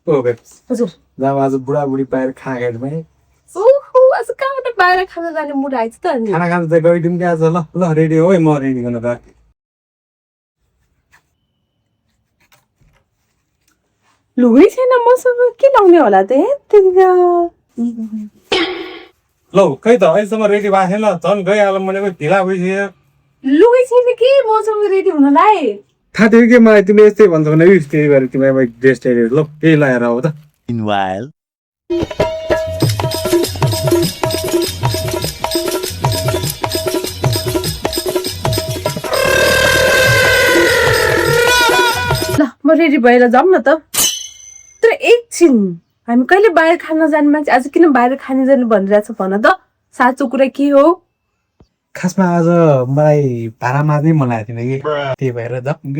ओ babes हजुर जब आज बुढाबुढी बाहिर खाएरमा ओहो आज कहाँबाट बाहिर खान जाने मुड आइछ त अनि खाना खान त गइदिउँ कि आज ल ल रेडी हो है म रेडी गर्न गएँ लुगै छैन मसँग के लाउने होला त लौ खै त अहिलेसम्म रेडी भएको छैन झन् गइहालौँ भनेको ढिला भइसक्यो लुगै छैन कि मसँग रेडी हुनलाई थाहा थियो कि मलाई तिमीले यस्तै भन्छ भने त्यही भएर तिमीलाई ड्रेस टेरी ल त्यही लगाएर आऊ त Meanwhile. ल म रेडी भएर जाऊँ न त तर एकछिन हामी कहिले बाहिर खान जाने मान्छे आज किन बाहिर खान जाने भनिरहेछ भन त साँचो कुरा के हो खासमा आज मलाई भाडा मार्नै मन लागेको थिएन कि त्यही भएर जाऊँ